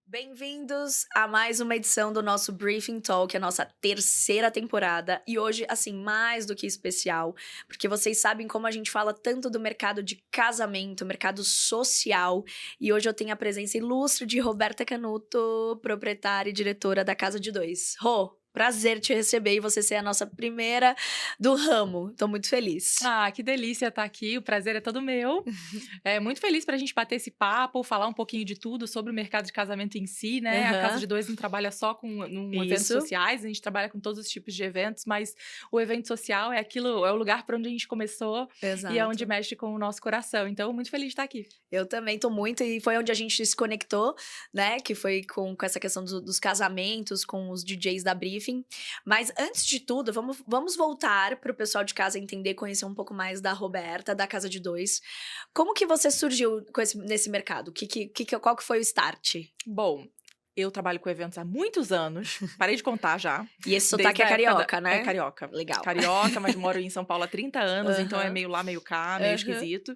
Bem-vindos a mais uma edição do nosso Briefing Talk, a nossa terceira temporada. E hoje, assim, mais do que especial, porque vocês sabem como a gente fala tanto do mercado de casamento, mercado social. E hoje eu tenho a presença ilustre de Roberta Canuto, proprietária e diretora da Casa de Dois. Rô, prazer te receber e você ser a nossa primeira do ramo. Tô muito feliz. Ah, que delícia estar aqui, o prazer é todo meu. Muito feliz pra gente bater esse papo, falar um pouquinho de tudo sobre o mercado de casamento em si, né? A Casa Aham. de Dois não trabalha só com eventos Isso. sociais, a gente trabalha com todos os tipos de eventos, mas o evento social é o lugar para onde a gente começou e é onde Exato. mexe com o nosso coração. Então, muito feliz de estar aqui. Eu também tô muito, e foi onde a gente se conectou, né? Que foi com essa questão dos casamentos, com os DJs da Briefing. Mas antes de tudo, vamos voltar para o pessoal de casa entender, conhecer um pouco mais da Roberta, da Casa de Dois. Como que você surgiu nesse mercado? Qual que foi o start? Bom, eu trabalho com eventos há muitos anos, parei de contar já. E esse sotaque Desde é a época carioca, né? É carioca. Legal. Carioca, mas moro em São Paulo há 30 anos, então é Aham. meio lá, meio cá, meio Aham. esquisito.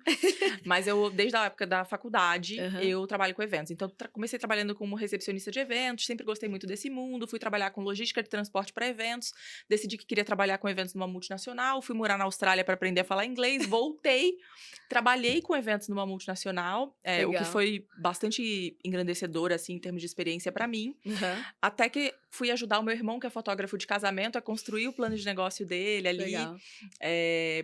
Mas desde a época da faculdade, Aham. eu trabalho com eventos. Então, comecei trabalhando como recepcionista de eventos, sempre gostei muito desse mundo, fui trabalhar com logística de transporte para eventos, decidi que queria trabalhar com eventos numa multinacional, fui morar na Austrália para aprender a falar inglês, voltei, trabalhei com eventos numa multinacional, o que Legal. foi bastante engrandecedor, assim, em termos de experiência para mim. Aham. Até que fui ajudar o meu irmão, que é fotógrafo de casamento, a construir o plano de negócio dele ali, Legal.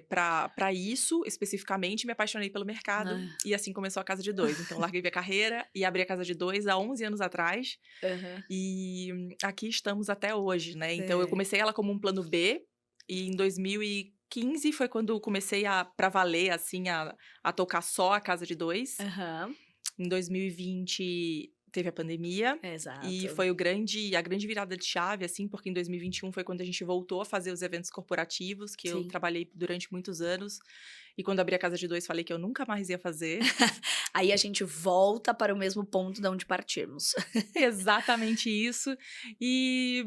para isso, especificamente, me apaixonei pelo mercado, Ah. e assim começou a Casa de Dois. Então, larguei minha carreira e abri a Casa de Dois há 11 anos atrás, Aham. e aqui estamos até hoje, né? Então, eu É. comecei ela como um plano B, e em 2015 foi quando comecei pra valer, assim, a tocar só a Casa de Dois. Aham. Em 2020 teve a pandemia e Exato. foi a grande virada de chave, assim, porque em 2021 foi quando a gente voltou a fazer os eventos corporativos, que eu Sim. trabalhei durante muitos anos. E quando abri a Casa de Dois, falei que eu nunca mais ia fazer. Aí a gente volta para o mesmo ponto de onde partimos. Exatamente isso. E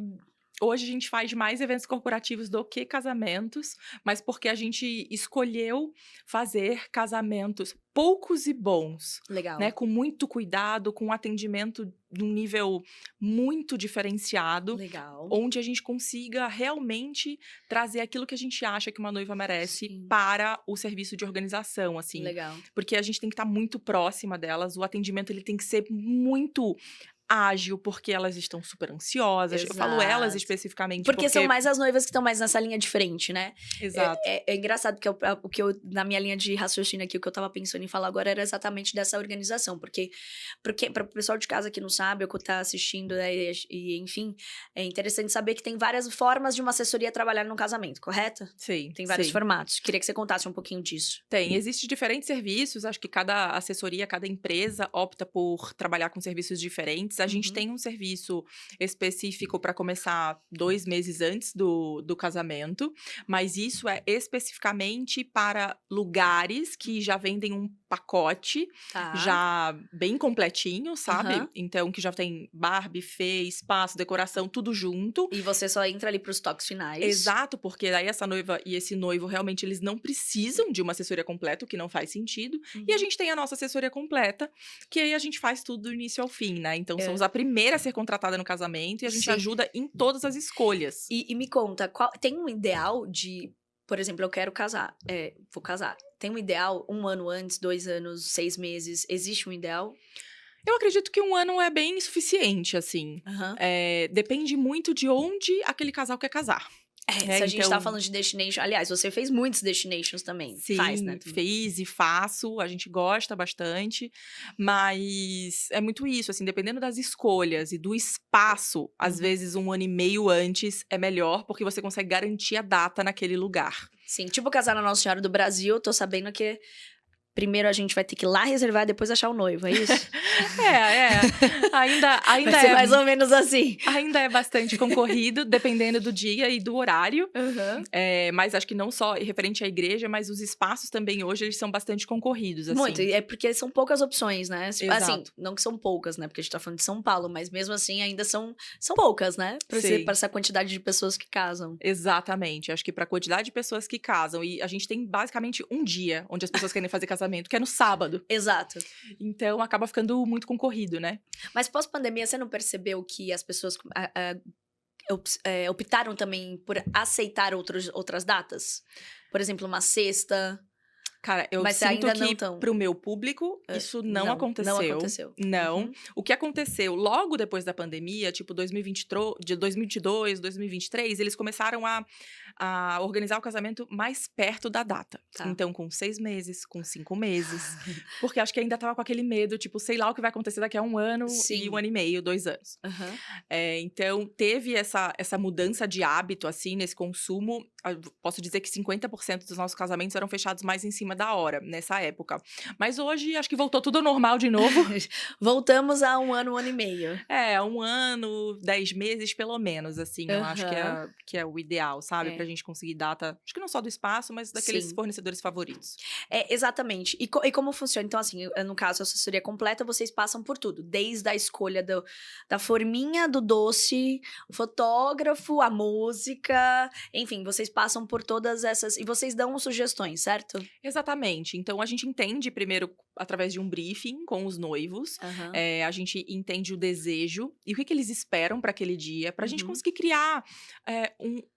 hoje a gente faz mais eventos corporativos do que casamentos, mas porque a gente escolheu fazer casamentos poucos e bons, né? Legal. Com muito cuidado, com atendimento de um nível muito diferenciado, Legal. onde a gente consiga realmente trazer aquilo que a gente acha que uma noiva merece Sim. para o serviço de organização, assim. Legal. Porque a gente tem que estar muito próxima delas, o atendimento ele tem que ser muito ágil, porque elas estão super ansiosas. Eu falo elas Exato. especificamente Porque são porque mais as noivas que estão mais nessa linha de frente, né? Exato. É engraçado que o que eu, na minha linha de raciocínio aqui, o que eu tava pensando em falar agora era exatamente dessa organização. Porque para o pessoal de casa que não sabe, ou que tá assistindo, né, e enfim, é interessante saber que tem várias formas de uma assessoria trabalhar num casamento, correto? Sim, Tem vários sim. formatos. Queria que você contasse um pouquinho disso. Existem diferentes serviços, acho que cada assessoria, cada empresa opta por trabalhar com serviços diferentes. A gente Uhum. tem um serviço específico para começar 2 meses antes do casamento, mas isso é especificamente para lugares que já vendem um pacote Tá. já bem completinho, sabe? Aham. Então, que já tem bar, buffet, espaço, decoração, tudo junto. E você só entra ali pros toques finais. Exato, porque daí essa noiva e esse noivo realmente eles não precisam de uma assessoria completa, o que não faz sentido. E a Uhum. gente tem a nossa assessoria completa, que aí a gente faz tudo do início ao fim, né? Então somos É. a primeira a ser contratada no casamento e a gente Sim. ajuda em todas as escolhas. E me conta, tem um ideal de, por exemplo, eu quero casar, vou casar. Tem um ideal 1 ano antes, 2 anos, 6 meses? Existe um ideal? Eu acredito que 1 ano é bem suficiente, assim. Aham. Depende muito de onde aquele casal quer casar. Se a gente tá Então, falando de destination, aliás, você fez muitos destinations também, faz, né? sim, fiz e faço, a gente gosta bastante, mas é muito isso, assim, dependendo das escolhas e do espaço, às Uhum. vezes 1 ano e meio antes é melhor, porque você consegue garantir a data naquele lugar. Sim, tipo casar na Nossa Senhora do Brasil, tô sabendo que primeiro a gente vai ter que ir lá reservar, depois achar o noivo, é isso? Ainda Vai ser mais ou menos assim. Ainda é bastante concorrido, dependendo do dia e do horário. Uhum. Mas acho que não só referente à igreja, mas os espaços também hoje, eles são bastante concorridos, assim. Muito, e é porque são poucas opções, né? Assim, Exato. não que são poucas, né? Porque a gente tá falando de São Paulo, mas mesmo assim ainda são poucas, né? Pra Sim. essa quantidade de pessoas que casam. Exatamente. Acho que para a quantidade de pessoas que casam, e a gente tem basicamente um dia onde as pessoas querem fazer casamento, que é no sábado. Exato. Então acaba ficando muito concorrido, né? Mas pós-pandemia, você não percebeu que as pessoas optaram também por aceitar outras datas? Por exemplo, uma sexta. Cara, eu Mas sinto ainda que não tão. pro meu público, isso não aconteceu. Não aconteceu. Não. Uhum. O que aconteceu logo depois da pandemia, tipo 2022, 2023, eles começaram a organizar o casamento mais perto da data. Tá. Então, com 6 meses, com 5 meses. Porque acho que ainda tava com aquele medo, tipo, sei lá o que vai acontecer daqui a 1 ano Sim. e 1 ano e meio, 2 anos. Uhum. Então, teve essa mudança de hábito, assim, nesse consumo. Posso dizer que 50% dos nossos casamentos eram fechados mais em cima da hora, nessa época. Mas hoje, acho que voltou tudo ao normal de novo. Voltamos a 1 ano, 1 ano e meio. 1 ano, 10 meses, pelo menos, assim. Eu acho que é o ideal, sabe? Pra gente conseguir data, acho que não só do espaço, mas daqueles fornecedores favoritos. Exatamente. E como funciona? Então, assim, no caso, a assessoria completa, vocês passam por tudo. Desde a escolha da forminha, do doce, o fotógrafo, a música. Enfim, vocês passam por todas essas... E vocês dão sugestões, certo? Exatamente. Então, a gente entende primeiro através de um briefing com os noivos. Uhum. A gente entende o desejo e o que eles esperam para aquele dia, pra gente conseguir criar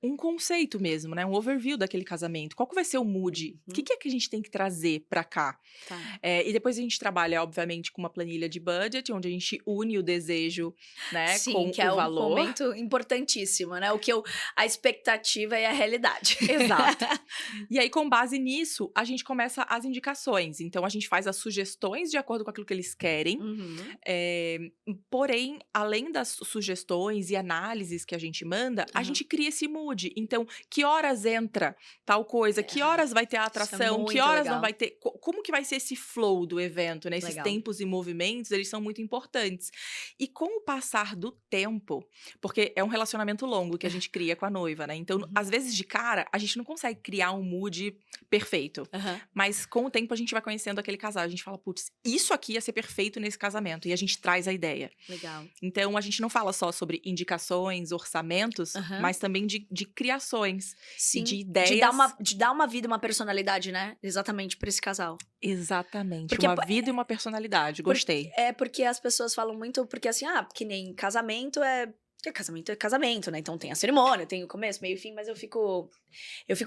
um conceito mesmo, né? Um overview daquele casamento. Qual que vai ser o mood? O que é que a gente tem que trazer pra cá? Tá. E depois a gente trabalha, obviamente, com uma planilha de budget, onde a gente une o desejo, né, Sim, com que é o valor. um momento importantíssimo, né? A expectativa e a realidade. Exato. E aí, com base nisso, a gente começa as indicações. Então, a gente faz as sugestões de acordo com aquilo que eles querem. Uhum. Porém, além das sugestões e análises que a gente manda, a gente cria esse mood. Então, que horas entra tal coisa? Que horas vai ter a atração? Que horas não vai ter? Como que vai ser esse flow do evento, né? Esses tempos e movimentos, eles são muito importantes. E com o passar do tempo, porque é um relacionamento longo que a gente cria com a noiva, né? Então, às vezes, de cara, a gente não consegue criar um mood perfeito. Mas com o tempo, a gente vai conhecendo aquele casal. A gente fala, putz, isso aqui ia ser perfeito nesse casamento. E a gente traz a ideia. Legal. Então, a gente não fala só sobre indicações, orçamentos, mas também de criações. Sim, de ideias. De dar uma vida, uma personalidade, né? Exatamente, pra esse casal. Exatamente. Porque uma vida e uma personalidade. Gostei. Porque as pessoas falam muito, porque assim, que nem casamento é casamento, né? Então tem a cerimônia, tem o começo, meio e fim, mas eu fico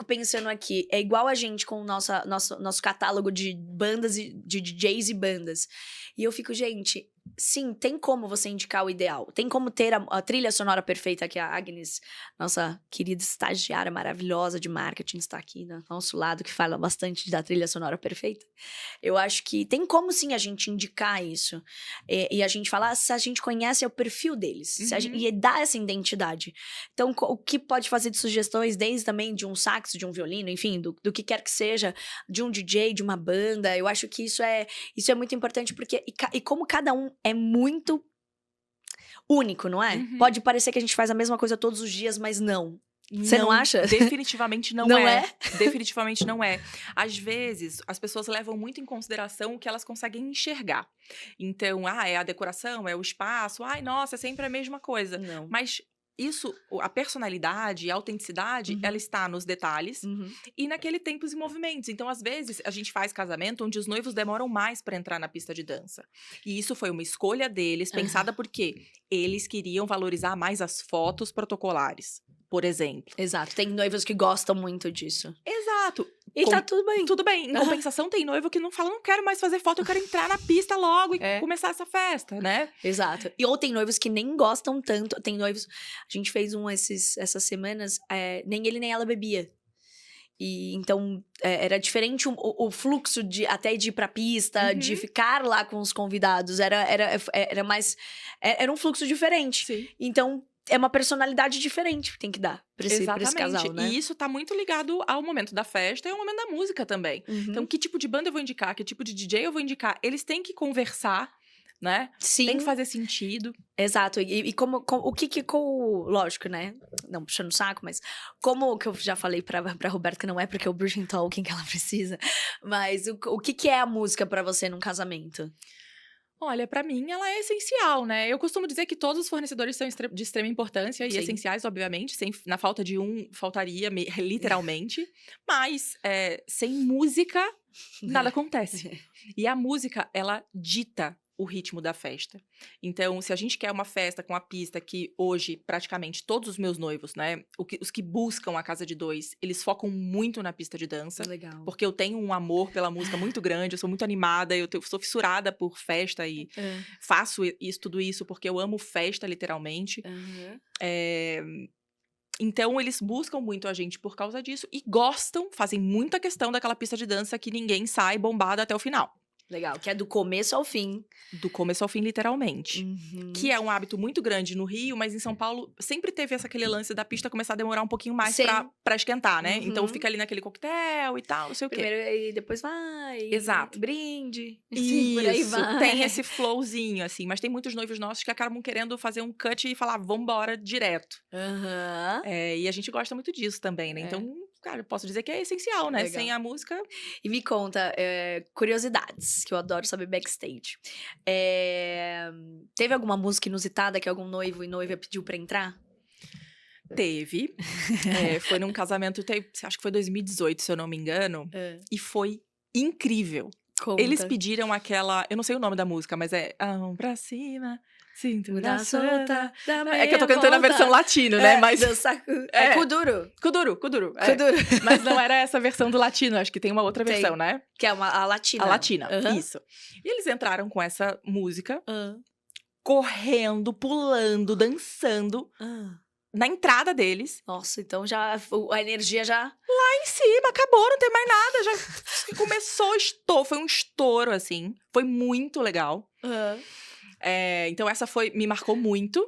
pensando aqui, é igual a gente com o nosso catálogo de bandas, de DJs e bandas. E eu fico, gente, sim, tem como você indicar o ideal. Tem como ter a trilha sonora perfeita, que a Agnes, nossa querida estagiária maravilhosa de marketing, está aqui do nosso lado, que fala bastante da trilha sonora perfeita. Eu acho que tem como, sim, a gente indicar isso. E a gente falar se a gente conhece o perfil deles. E dar essa identidade. Então, o que pode fazer de sugestões, desde também de um sax, de um violino, enfim, do que quer que seja, de um DJ, de uma banda. Eu acho que isso é muito importante, porque... E como cada um é muito único, não é? Pode parecer que a gente faz a mesma coisa todos os dias, mas não. Você não acha? Definitivamente não, não é. Definitivamente não é. Às vezes, as pessoas levam muito em consideração o que elas conseguem enxergar. Então, é a decoração, é o espaço. Ai, nossa, é sempre a mesma coisa. Não. Mas isso, a personalidade, a autenticidade, ela está nos detalhes e naquele tempos e movimentos. Então, às vezes, a gente faz casamento onde os noivos demoram mais para entrar na pista de dança. E isso foi uma escolha deles, pensada porque eles queriam valorizar mais as fotos protocolares, por exemplo. Exato. Tem noivos que gostam muito disso. Exato. E tá tudo bem. Tudo bem. Em compensação, tem noivo que não fala, não quero mais fazer foto, eu quero entrar na pista logo e começar essa festa, né? Exato. Ou tem noivos que nem gostam tanto. Tem noivos... A gente fez essas semanas, nem ele nem ela bebia. E então, era diferente o fluxo até de ir pra pista, de ficar lá com os convidados. Era mais... Era um fluxo diferente. Sim. Então... é uma personalidade diferente que tem que dar pra esse casal, né? E isso tá muito ligado ao momento da festa e ao momento da música também. Uhum. Então, que tipo de banda eu vou indicar, que tipo de DJ eu vou indicar, eles têm que conversar, né? Sim. Tem que fazer sentido. Exato. E o que lógico, né? Não puxando o saco, mas como que eu já falei pra Roberta que não é porque é o Briefing Talking que ela precisa, mas o que é a música pra você num casamento? Olha, pra mim ela é essencial, né? Eu costumo dizer que todos os fornecedores são de extrema importância e Sim. essenciais, obviamente. Na falta de um, faltaria, literalmente. Mas sem música, nada acontece. E a música, ela dita o ritmo da festa. Então, se a gente quer uma festa com a pista que hoje, praticamente todos os meus noivos, né? Os que buscam a casa de dois, eles focam muito na pista de dança. Legal. Porque eu tenho um amor pela música muito grande, eu sou muito animada, eu sou fissurada por festa e faço tudo isso porque eu amo festa, literalmente. Então, eles buscam muito a gente por causa disso e fazem muita questão daquela pista de dança que ninguém sai bombado até o final. Legal, que é do começo ao fim. Do começo ao fim, literalmente. Uhum. Que é um hábito muito grande no Rio, mas em São Paulo sempre teve aquele lance da pista começar a demorar um pouquinho mais pra esquentar, né? Uhum. Então fica ali naquele coquetel e tal, não sei o quê. Primeiro e depois vai. Exato. Brinde. Isso, por aí vai. tem esse flowzinho, assim. Mas tem muitos noivos nossos que acabam querendo fazer um cut e falar, vambora, direto. Aham. E a gente gosta muito disso também, né? Então, cara, eu posso dizer que é essencial, né? Legal. Sem a música... E me conta, curiosidades, que eu adoro saber backstage. Teve alguma música inusitada que algum noivo e noiva pediu pra entrar? Teve. Foi num casamento, acho que foi 2018, se eu não me engano. E foi incrível. Conta. Eles pediram aquela... Eu não sei o nome da música, mas é... pra cima, cintura solta. É que eu tô cantando a versão latino, né? Mas... Kuduro. Kuduro. Kuduro. Mas não era essa versão do latino, acho que tem uma outra versão, né? Que é a latina. A latina, Uhum. isso. E eles entraram com essa música, correndo, pulando, dançando, na entrada deles. Nossa, então já a energia já... Lá em cima, acabou, não tem mais nada. Já começou, foi um estouro, assim. Foi muito legal. Então essa me marcou muito.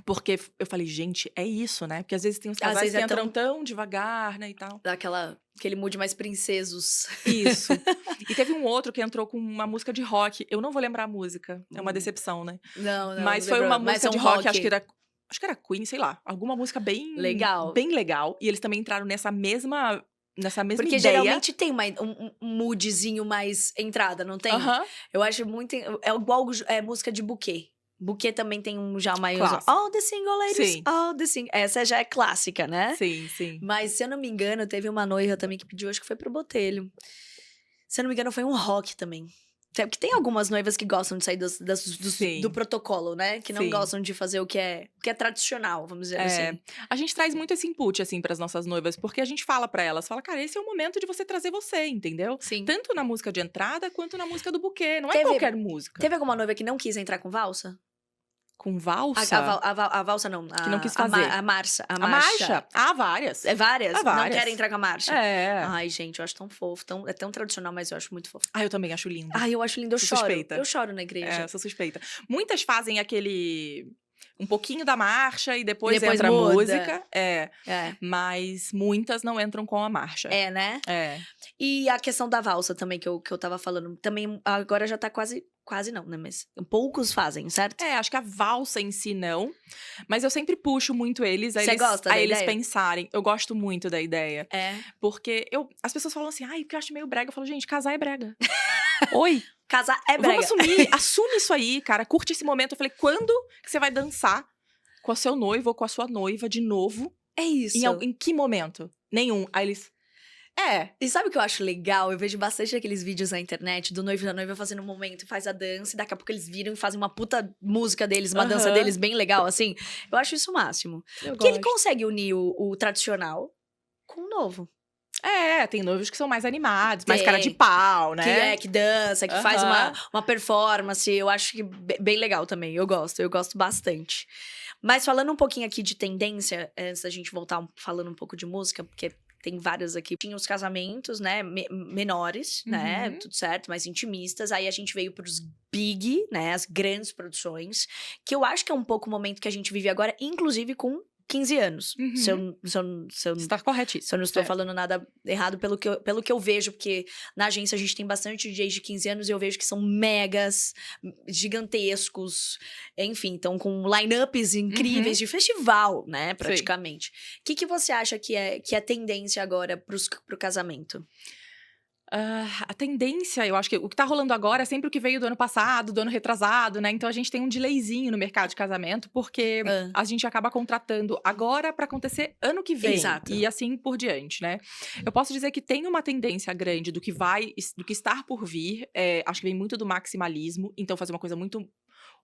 Porque eu falei, gente, é isso, né? Porque às vezes tem uns casais que entram tão devagar, né, e tal. Dá aquele mood mais princesos. Isso. E teve um outro que entrou com uma música de rock. Eu não vou lembrar a música. É uma decepção, né? Não. Mas foi uma música de rock, acho que era Queen, sei lá. Alguma música bem... Legal. Bem legal. E eles também entraram nessa mesma Porque ideia. geralmente tem um moodzinho mais entrada, não tem? Eu acho muito... É igual música de buquê. Buquê também tem já mais... Clássico. All the single ladies, Sim. all the single... Essa já é clássica, né? Sim. Mas, se eu não me engano, teve uma noiva também que pediu, acho que foi pro Botelho. Se eu não me engano, foi um rock também. Porque tem algumas noivas que gostam de sair do protocolo, né? Que não gostam de fazer o que é tradicional, vamos dizer assim. A gente traz muito esse input, assim, pras nossas noivas. Porque a gente fala pra elas, cara, esse é o momento de você trazer você, entendeu? Sim. Tanto na música de entrada, quanto na música do buquê. Não é qualquer música. Teve alguma noiva que não quis entrar com valsa? Com valsa? A valsa não. Que não quis fazer. A marcha. A marcha? Várias. Várias? Não querem entrar com a marcha? Ai, gente, eu acho tão fofo. É tão tradicional, mas eu acho muito fofo. Eu também acho lindo. Eu acho lindo. Eu choro. Suspeita. Eu choro na igreja. Eu sou suspeita. Muitas fazem aquele... Um pouquinho da marcha e depois entra muda. A música. Mas muitas não entram com a marcha. Né? E a questão da valsa também, que eu tava falando. Também agora já tá quase não, né? Mas poucos fazem, certo? Acho que a valsa em si não. Mas eu sempre puxo muito eles. Você gosta da eles ideia? pensarem. Eu gosto muito da ideia. Porque as pessoas falam assim, porque eu acho meio brega. Eu falo, gente, casar é brega. Oi? Casar é brega. Vamos assumir. Assume isso aí, cara. Curte esse momento. Eu falei, quando que você vai dançar com o seu noivo ou com a sua noiva de novo? É isso. Em que momento? Nenhum. Aí eles... E sabe o que eu acho legal? Eu vejo bastante aqueles vídeos na internet do noivo e da noiva fazendo um momento, faz a dança, e daqui a pouco eles viram e fazem uma puta música deles, uma dança deles bem legal, assim. Eu acho isso o máximo. Porque ele consegue unir o tradicional com o novo. Tem noivos que são mais animados, mais cara de pau, né? Que dança, que faz uma performance. Eu acho que bem legal também. Eu gosto bastante. Mas falando um pouquinho aqui de tendência, antes da gente voltar falando um pouco de música, porque tem várias aqui. Tinha os casamentos, né, menores, né, Uhum. tudo certo, mais intimistas. Aí a gente veio pros big, né, as grandes produções, que eu acho que é um pouco o momento que a gente vive agora, inclusive com 15 anos. Se Uhum. eu, se eu, se eu, Está corretíssimo. se eu não estou É. falando nada errado pelo que eu vejo, porque na agência a gente tem bastante DJs de 15 anos e eu vejo que são megas, gigantescos, enfim, então com lineups incríveis de festival, né, praticamente. O que você acha que é tendência agora pro casamento? A tendência, eu acho que o que tá rolando agora é sempre o que veio do ano passado, do ano retrasado, né? Então a gente tem um delayzinho no mercado de casamento, porque Hã. a gente acaba contratando agora pra acontecer ano que vem. Exato. E assim por diante, né? Eu posso dizer que tem uma tendência grande do que estar por vir. Acho que vem muito do maximalismo, então fazer uma coisa muito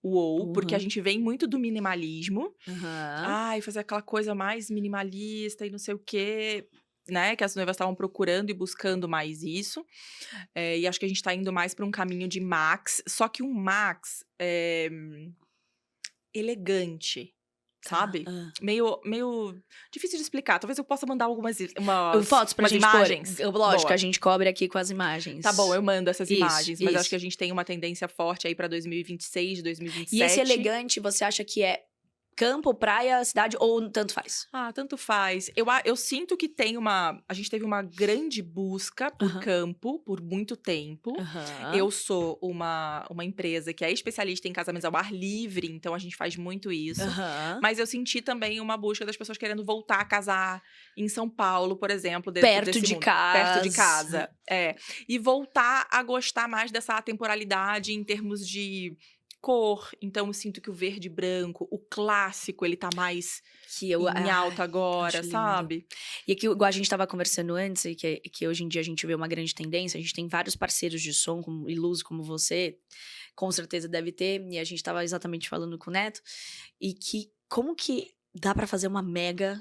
uou, porque a Uhum. gente vem muito do minimalismo. Aham. Ai, fazer aquela coisa mais minimalista e não sei o quê, né? Que as noivas estavam procurando e buscando mais isso. E acho que a gente tá indo mais pra um caminho de max, só que um max elegante, sabe? Hã. Meio difícil de explicar. Talvez eu possa mandar umas Fotos pra umas gente imagens. pôr. Lógico, Boa. a gente cobre aqui com as imagens. Tá bom, eu mando essas Isso, imagens, mas acho isso. que a gente tem uma tendência forte aí pra 2026, 2027. E esse elegante, você acha que é campo, praia, cidade ou tanto faz? Tanto faz. Eu sinto que a gente teve uma grande busca por Aham. campo por muito tempo. Aham. Eu sou uma empresa que é especialista em casamentos ao ar livre, então a gente faz muito isso. Aham. Mas eu senti também uma busca das pessoas querendo voltar a casar em São Paulo, por exemplo, Perto desse de mundo. casa. Perto de casa. E voltar a gostar mais dessa atemporalidade em termos de cor. Então eu sinto que o verde e branco, o clássico, ele tá mais Que eu em alta agora, acho lindo. sabe? E aqui, igual a gente tava conversando antes, e que hoje em dia a gente vê uma grande tendência, a gente tem vários parceiros de som e luz como você, com certeza deve ter, e a gente tava exatamente falando com o Neto, e que como que dá pra fazer uma mega,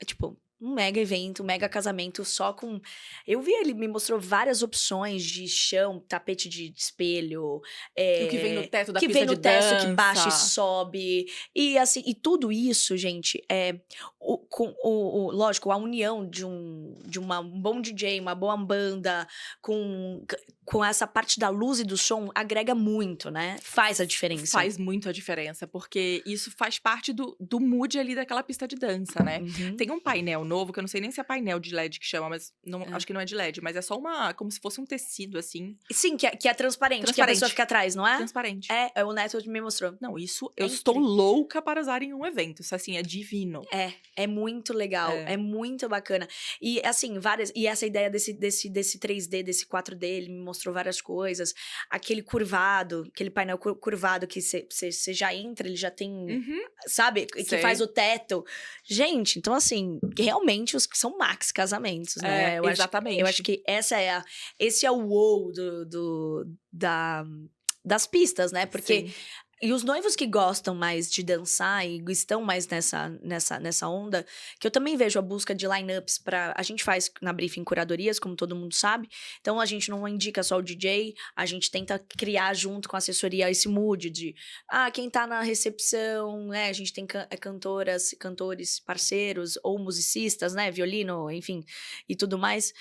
tipo, um mega evento, um mega casamento só com... Eu vi, ele me mostrou várias opções de chão, tapete de espelho, O que vem no teto da que pista vem no de teto, dança. que baixa e sobe. E assim, e tudo isso, gente, lógico, a união de um bom DJ, uma boa banda, com essa parte da luz e do som, agrega muito, né? Faz a diferença. Faz muito a diferença, porque isso faz parte do mood ali daquela pista de dança, né? Uhum. Tem um painel novo, que eu não sei nem se é painel de LED que chama, mas acho que não é de LED, mas é só como se fosse um tecido, assim. Sim, que é transparente, que a pessoa fica atrás, não é? Transparente. O Neto me mostrou. Não, isso É eu estou incrível. louca para usar em um evento. Isso, assim, é divino. É muito legal, é muito bacana. E, assim, e essa ideia desse 3D, desse 4D, ele me mostrou várias coisas. Aquele curvado, aquele painel curvado que você já entra, ele já tem, sabe? Que Sei. faz o teto. Gente, então, assim, realmente são max casamentos, né? Exatamente. Eu acho que esse é o wow das pistas, né? Porque... Sim. E os noivos que gostam mais de dançar e estão mais nessa onda, que eu também vejo a busca de lineups para... A gente faz na Briefing curadorias, como todo mundo sabe. Então, a gente não indica só o DJ, a gente tenta criar junto com a assessoria esse mood de... quem tá na recepção, né? A gente tem cantoras, cantores, parceiros ou musicistas, né? Violino, enfim, e tudo mais.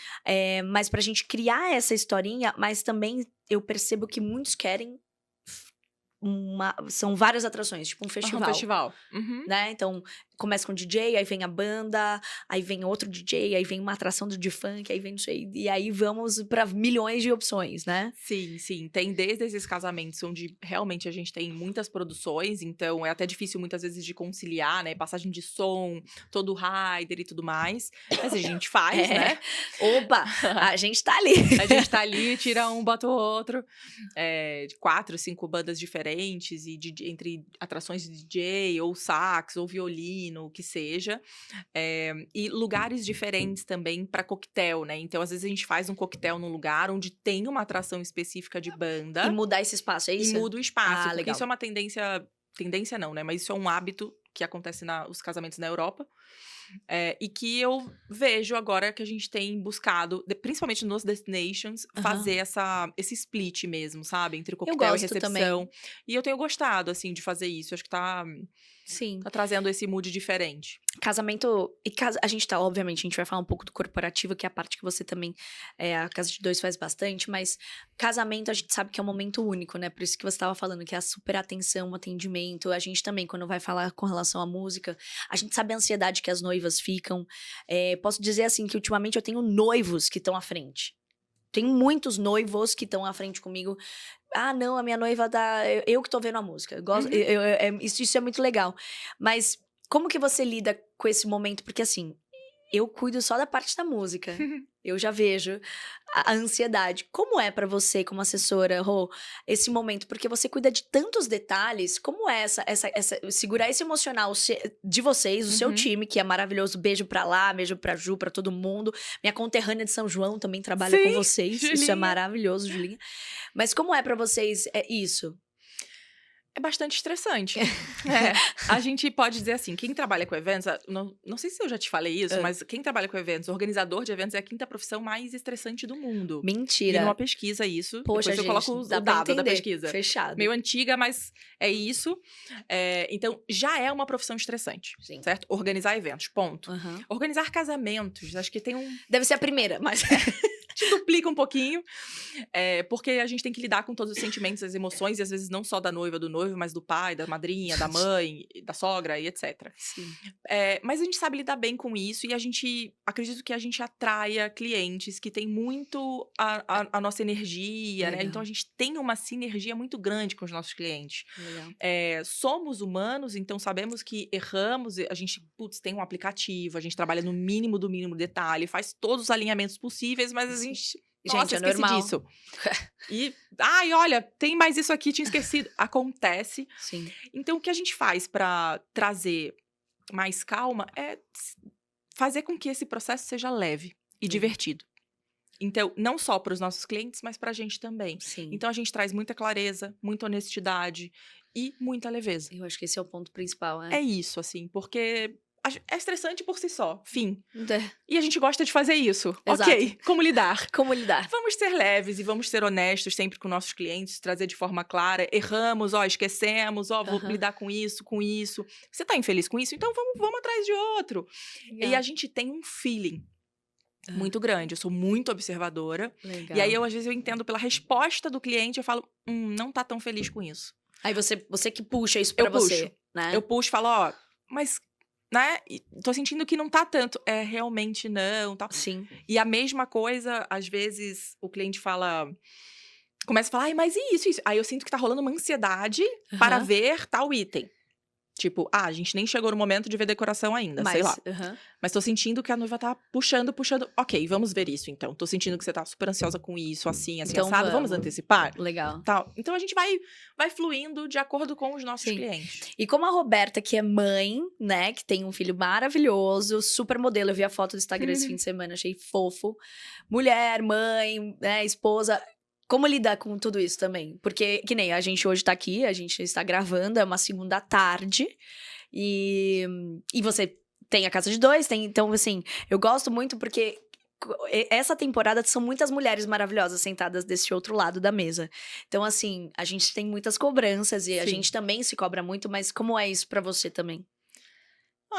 Mas pra gente criar essa historinha, mas também eu percebo que muitos querem... são várias atrações, tipo um festival. Um festival. Uhum. Né? Então, começa com o DJ, aí vem a banda, aí vem outro DJ, aí vem uma atração de funk, aí vem não sei. E aí vamos pra milhões de opções, né? Sim, sim. Tem desde esses casamentos onde realmente a gente tem muitas produções, então é até difícil muitas vezes de conciliar, né? Passagem de som, todo o rider e tudo mais. Mas a gente faz, né? Opa! A gente tá ali. A gente tá ali, tira um, bota o outro. De 4, 5 bandas diferentes, e entre atrações de DJ, ou sax, ou violino, o que seja. E lugares diferentes também para coquetel, né? Então, às vezes, a gente faz um coquetel num lugar onde tem uma atração específica de banda. E mudar esse espaço, é isso? E muda o espaço. Porque legal. isso é uma tendência... Tendência não, né? Mas isso é um hábito que acontece nos casamentos na Europa. E que eu vejo agora que a gente tem buscado, principalmente nos destinations, fazer esse split mesmo, sabe? Entre coquetel e recepção. Também. E eu tenho gostado, assim, de fazer isso. Eu acho que tá Sim. Tá trazendo esse mood diferente. Casamento. A gente tá, obviamente, a gente vai falar um pouco do corporativo, que é a parte que você também. A Casa de Dois faz bastante, mas casamento a gente sabe que é um momento único, né? Por isso que você tava falando, que é a super atenção, o atendimento. A gente também, quando vai falar com relação à música, a gente sabe a ansiedade que as noivas ficam. Posso dizer assim que ultimamente eu tenho noivos que estão à frente. Tem muitos noivos que estão à frente comigo. Ah, não, a minha noiva tá. Eu que tô vendo a música. Eu gosto, isso é muito legal. Mas como que você lida com esse momento? Porque assim, eu cuido só da parte da música. Eu já vejo a ansiedade. Como é pra você, como assessora, Rô, esse momento? Porque você cuida de tantos detalhes. Como é segurar esse emocional de vocês, o seu time, que é maravilhoso. Beijo pra lá, beijo pra Ju, pra todo mundo. Minha conterrânea de São João também trabalha com vocês. Julinha. Isso é maravilhoso, Julinha. Mas como é pra vocês isso? É bastante estressante. A gente pode dizer assim, quem trabalha com eventos, não sei se eu já te falei isso, mas quem trabalha com eventos, organizador de eventos é a 5ª profissão mais estressante do mundo. Mentira. Vi numa pesquisa isso. Poxa, depois eu gente, coloco o dá pra dado da entender. pesquisa. Fechado. Meio antiga, mas é isso. Então, já é uma profissão estressante, Sim. certo? Organizar eventos, ponto. Uhum. Organizar casamentos, acho que tem um... Deve ser a primeira, mas... te duplica um pouquinho, porque a gente tem que lidar com todos os sentimentos, as emoções, e às vezes não só da noiva, do noivo, mas do pai, da madrinha, da mãe, da sogra e etc. Sim. Mas a gente sabe lidar bem com isso e acredito que a gente atraia clientes que têm muito a nossa energia, né? Legal. Então a gente tem uma sinergia muito grande com os nossos clientes. Legal. Somos humanos, então sabemos que erramos, a gente, tem um aplicativo, a gente trabalha no mínimo do mínimo detalhe, faz todos os alinhamentos possíveis, mas a gente... Nossa, é esqueci normal. disso. E, olha, tem mais isso aqui, tinha esquecido. Acontece. Sim. Então, o que a gente faz para trazer mais calma é fazer com que esse processo seja leve e divertido. Então, não só para os nossos clientes, mas para a gente também. Sim. Então, a gente traz muita clareza, muita honestidade e muita leveza. Eu acho que esse é o ponto principal, né? É isso, assim, porque... é estressante por si só, fim. É. E a gente gosta de fazer isso. Exato. Ok, como lidar? Como lidar? Vamos ser leves e vamos ser honestos sempre com nossos clientes, trazer de forma clara. Erramos, esquecemos, vou lidar com isso, com isso. Você tá infeliz com isso? Então vamos atrás de outro. Legal. E a gente tem um feeling muito grande. Eu sou muito observadora. Legal. E aí, às vezes, eu entendo pela resposta do cliente, eu falo, não tá tão feliz com isso. Aí você que puxa isso pra você, né? Eu puxo e falo, mas... né? Tô sentindo que não tá tanto. Realmente não, tal. Sim. E a mesma coisa, às vezes, o cliente começa a falar, mas e isso, isso? Aí eu sinto que tá rolando uma ansiedade para ver tal item. Tipo, a gente nem chegou no momento de ver decoração ainda, sei lá. Mas tô sentindo que a noiva tá puxando. Ok, vamos ver isso, então. Tô sentindo que você tá super ansiosa com isso, assim, Então assado. Vamos antecipar? Legal. Tal. Então, a gente vai fluindo de acordo com os nossos clientes. E como a Roberta, que é mãe, né, que tem um filho maravilhoso, super modelo, eu vi a foto do Instagram esse fim de semana, achei fofo. Mulher, mãe, né, esposa... Como lidar com tudo isso também? Porque, que nem a gente hoje tá aqui, a gente está gravando, é uma segunda tarde, e você tem a Casa de Dois, então, assim, eu gosto muito porque essa temporada são muitas mulheres maravilhosas sentadas desse outro lado da mesa. Então, assim, a gente tem muitas cobranças e a gente também se cobra muito, mas como é isso pra você também?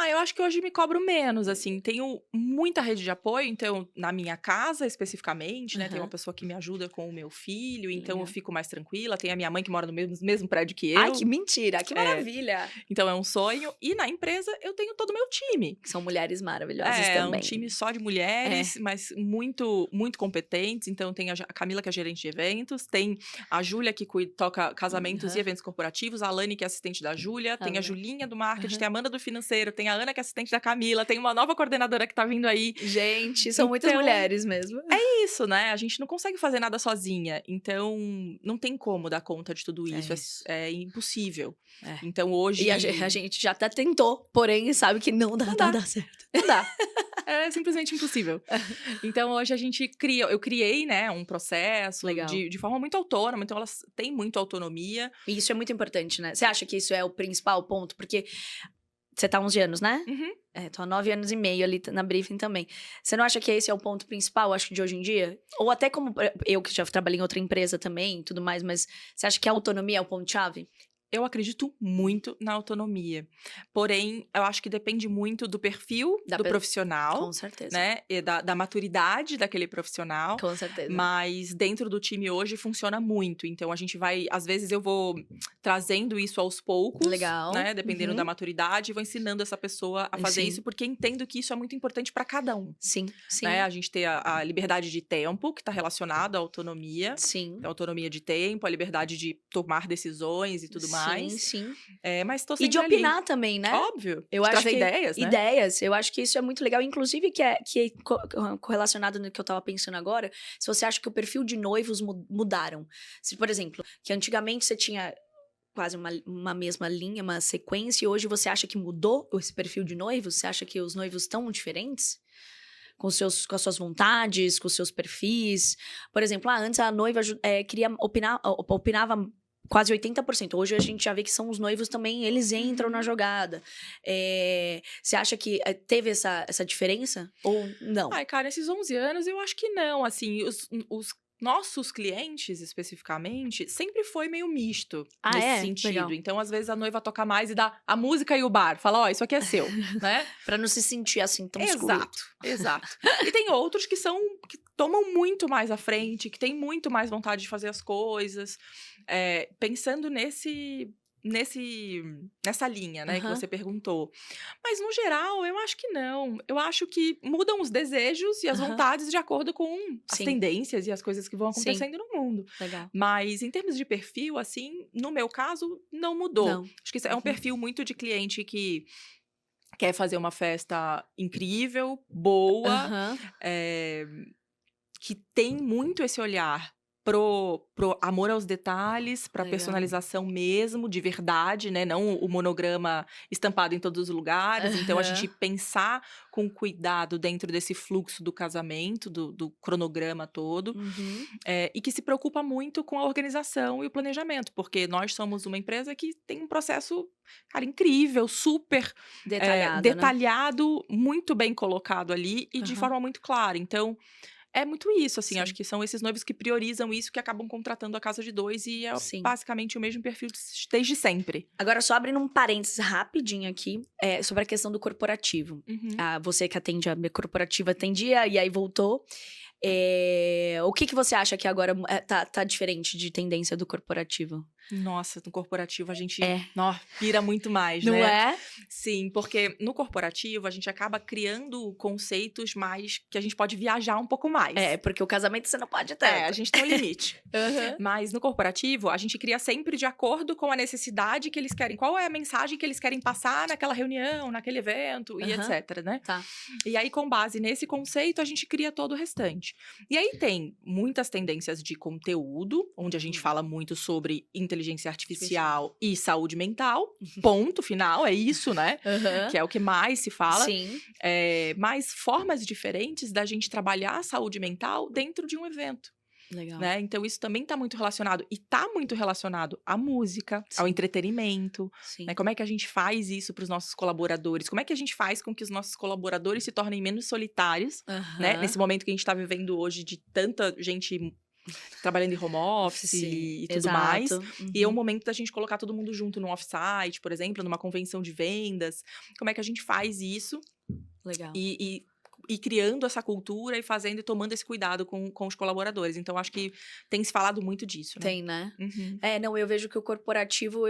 Eu acho que hoje me cobro menos, assim. Tenho muita rede de apoio, então, na minha casa, especificamente, né? Tem uma pessoa que me ajuda com o meu filho, então eu fico mais tranquila. Tem a minha mãe que mora no mesmo prédio que eu. Ai, que mentira! Que maravilha! Então, é um sonho. E na empresa, eu tenho todo o meu time. Que são mulheres maravilhosas também. É um time só de mulheres, mas muito, muito competentes. Então, tem a Camila, que é gerente de eventos. Tem a Júlia, que toca casamentos e eventos corporativos. A Alane, que é assistente da Júlia. Tem a Julinha, do marketing. Tem a Amanda, do financeiro. Tem a Ana, que é assistente da Camila, tem uma nova coordenadora que tá vindo aí. Gente, são muitas mulheres mesmo. É isso, né? A gente não consegue fazer nada sozinha, então não tem como dar conta de tudo isso, é impossível. Então hoje... E a gente já até tentou, porém sabe que não dá certo. Não dá. É simplesmente impossível. Então, hoje eu criei, né, um processo de forma muito autônoma, então elas têm muito autonomia. E isso é muito importante, né? Você acha que isso é o principal ponto? Porque... Você tá há 11 anos, né? Tô há 9 anos e meio ali na Briefing também. Você não acha que esse é o ponto principal, acho que de hoje em dia? Ou até como eu que já trabalhei em outra empresa também e tudo mais, mas você acha que a autonomia é o ponto-chave? Eu acredito muito na autonomia. Porém, eu acho que depende muito do perfil do profissional, Com certeza. né? E da maturidade daquele profissional. Com certeza. Mas dentro do time hoje funciona muito. Então, a gente vai... Às vezes, eu vou trazendo isso aos poucos. Legal. Né? Dependendo da maturidade. E vou ensinando essa pessoa a fazer isso. Porque entendo que isso é muito importante para cada um. Sim, sim. Né? A gente ter a liberdade de tempo, que está relacionada à autonomia. Sim. A autonomia de tempo, a liberdade de tomar decisões e tudo mais. Sim. Mas tô E sempre de opinar ali. também, né? Óbvio. Eu de acho trazer que ideias, né? ideias, eu acho que isso é muito legal. Inclusive, que é correlacionado no que eu tava pensando agora, se você acha que o perfil de noivos mudaram. Se, por exemplo, que antigamente você tinha quase uma mesma linha, uma sequência, e hoje você acha que mudou esse perfil de noivos? Você acha que os noivos estão diferentes? Com as suas vontades, com os seus perfis. Por exemplo, antes a noiva queria opinava quase 80%. Hoje a gente já vê que são os noivos também, eles entram na jogada. Você acha que teve essa diferença? Ou não? Ai, cara, esses 11 anos eu acho que não. Assim, os nossos clientes, especificamente, sempre foi meio misto nesse sentido. Legal. Então, às vezes, a noiva toca mais e dá a música e o bar. Fala, ó, isso aqui é seu, né? Pra não se sentir assim tão excluído. Exato. E tem outros que tomam muito mais à frente, que têm muito mais vontade de fazer as coisas. Pensando nessa linha, né, que você perguntou. Mas, no geral, eu acho que não. Eu acho que mudam os desejos e as vontades de acordo com as tendências e as coisas que vão acontecendo no mundo. Legal. Mas, em termos de perfil, assim, no meu caso, não mudou. Não. Acho que isso é um perfil muito de cliente que quer fazer uma festa incrível, boa, que tem muito esse olhar pro amor aos detalhes, pra personalização mesmo, de verdade, né? Não o monograma estampado em todos os lugares. Então, a gente pensar com cuidado dentro desse fluxo do casamento, do cronograma todo. E que se preocupa muito com a organização e o planejamento. Porque nós somos uma empresa que tem um processo, cara, incrível, super detalhado, muito bem colocado ali e de forma muito clara. Então, é muito isso, assim, acho que são esses noivos que priorizam isso, que acabam contratando a casa de dois e é basicamente o mesmo perfil desde sempre. Agora, só abrindo um parênteses rapidinho aqui, sobre a questão do corporativo. Você que atende a corporativa atendia e aí voltou. O que você acha que agora tá diferente de tendência do corporativo? Nossa, no corporativo a gente pira muito mais, Não né? Não é? Sim, porque no corporativo a gente acaba criando conceitos mais que a gente pode viajar um pouco mais. Porque o casamento você não pode ter. A gente tem um limite. Mas no corporativo, a gente cria sempre de acordo com a necessidade que eles querem. Qual é a mensagem que eles querem passar naquela reunião, naquele evento e etc, né? Tá. E aí, com base nesse conceito, a gente cria todo o restante. E aí tem muitas tendências de conteúdo, onde a gente fala muito sobre inteligência artificial e saúde mental. Ponto final, é isso, né? Que é o que mais se fala. Sim. Mas formas diferentes da gente trabalhar a saúde mental dentro de um evento. Legal. Né? Então, isso também está muito relacionado. E está muito relacionado à música, ao entretenimento. Né? Como é que a gente faz isso para os nossos colaboradores? Como é que a gente faz com que os nossos colaboradores se tornem menos solitários? Né? Nesse momento que a gente está vivendo hoje de tanta gente trabalhando em home office e tudo mais. E é o momento da gente colocar todo mundo junto num offsite, por exemplo, numa convenção de vendas. Como é que a gente faz isso? Legal. E criando essa cultura e fazendo e tomando esse cuidado com os colaboradores. Então, acho que tem se falado muito disso, né? Tem, né? Não, eu vejo que o corporativo,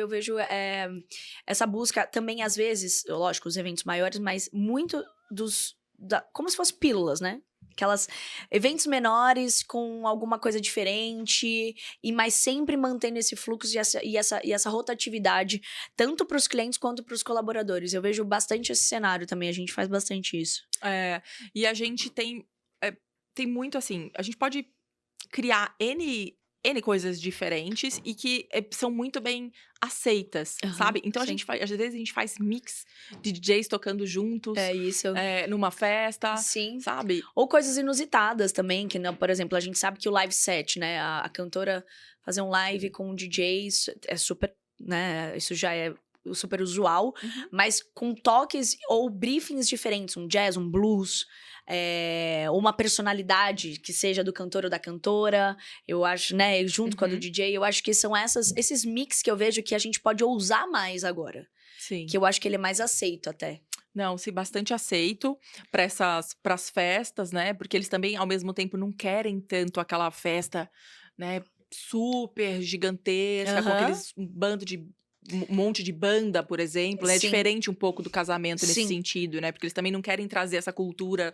essa busca também, às vezes, lógico, os eventos maiores, mas muito como se fossem pílulas, né? Aquelas eventos menores com alguma coisa diferente, mas sempre mantendo esse fluxo e essa rotatividade, tanto para os clientes quanto para os colaboradores. Eu vejo bastante esse cenário também, a gente faz bastante isso. E a gente tem muito assim, a gente pode criar N coisas diferentes e que são muito bem aceitas, sabe? Então, às vezes a gente faz mix de DJs tocando juntos. Isso. Numa festa, sim, sabe? Ou coisas inusitadas também, que, por exemplo, a gente sabe que o live set, né? A cantora fazer um live com DJs é super, né? Isso já é super usual, mas com toques ou briefings diferentes, um jazz, um blues, uma personalidade que seja do cantor ou da cantora, eu acho, né, junto com a do DJ, eu acho que são esses mix que eu vejo que a gente pode ousar mais agora, Sim. que eu acho que ele é mais aceito até. Não, sim, bastante aceito para as festas, né? Porque eles também, ao mesmo tempo, não querem tanto aquela festa, né, super gigantesca, com aqueles bando de um monte de banda, por exemplo, né? É Sim. diferente um pouco do casamento nesse Sim. sentido, né? Porque eles também não querem trazer essa cultura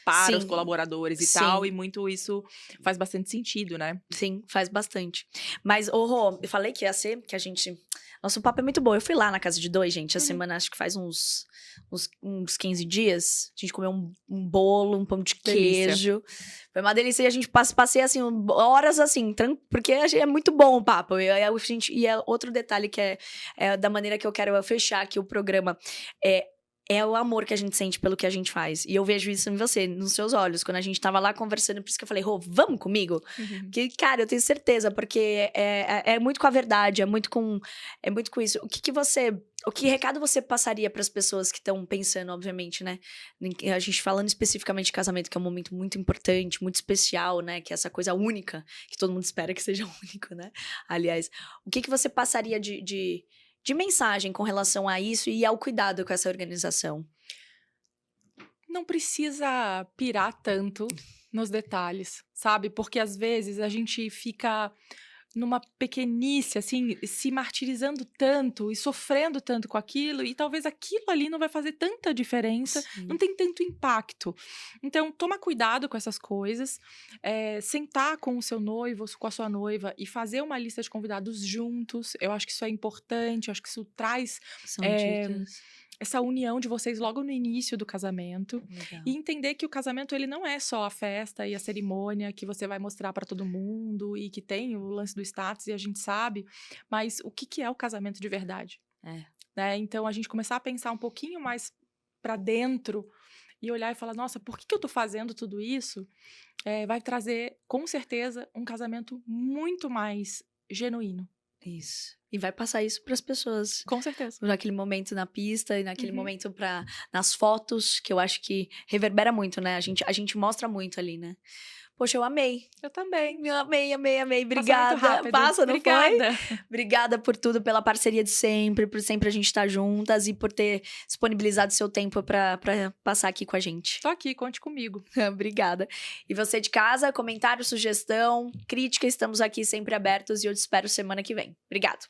para Sim. os colaboradores e Sim. tal, e muito isso faz bastante sentido, né? Sim, faz bastante. Mas, Rô, eu falei que ia ser, que a gente... Nosso papo é muito bom. Eu fui lá na casa de dois, gente, a semana, acho que faz uns 15 dias. A gente comeu um bolo, um pão de Delícia. queijo. Foi uma delícia. E a gente passei, assim, horas, assim, porque é muito bom o papo. E outro detalhe que é da maneira que eu quero fechar aqui o programa. É o amor que a gente sente pelo que a gente faz. E eu vejo isso em você, nos seus olhos. Quando a gente tava lá conversando, por isso que eu falei, Rô, vamos comigo? Porque, cara, eu tenho certeza, porque é muito com a verdade, é muito com isso. Que recado você passaria para as pessoas que estão pensando, obviamente, né? A gente falando especificamente de casamento, que é um momento muito importante, muito especial, né? Que é essa coisa única, que todo mundo espera que seja único, né? Aliás, o que você passaria de mensagem com relação a isso e ao cuidado com essa organização? Não precisa pirar tanto nos detalhes, sabe? Porque às vezes a gente fica numa pequenice, assim, se martirizando tanto e sofrendo tanto com aquilo, e talvez aquilo ali não vai fazer tanta diferença, não tem tanto impacto. Então, toma cuidado com essas coisas, sentar com o seu noivo, com a sua noiva e fazer uma lista de convidados juntos. Eu acho que isso é importante, eu acho que isso traz São dicas. essa união de vocês logo no início do casamento. Legal. E entender que o casamento, ele não é só a festa e a cerimônia que você vai mostrar para todo mundo e que tem o lance do status e a gente sabe, mas o que é o casamento de verdade? Né? Então, a gente começar a pensar um pouquinho mais para dentro e olhar e falar, nossa, por que eu tô fazendo tudo isso? Vai trazer, com certeza, um casamento muito mais genuíno. Isso. E vai passar isso para as pessoas. Com certeza. Naquele momento na pista e naquele momento nas fotos, que eu acho que reverbera muito, né? A gente mostra muito ali, né? Poxa, eu amei. Eu também. Eu amei. Obrigada. Passa muito rápido. Passa, não Obrigada. foi? Obrigada por tudo, pela parceria de sempre, por sempre a gente estar juntas e por ter disponibilizado seu tempo para passar aqui com a gente. Tô aqui, conte comigo. Obrigada. E você de casa, comentário, sugestão, crítica, estamos aqui sempre abertos e eu te espero semana que vem. Obrigado.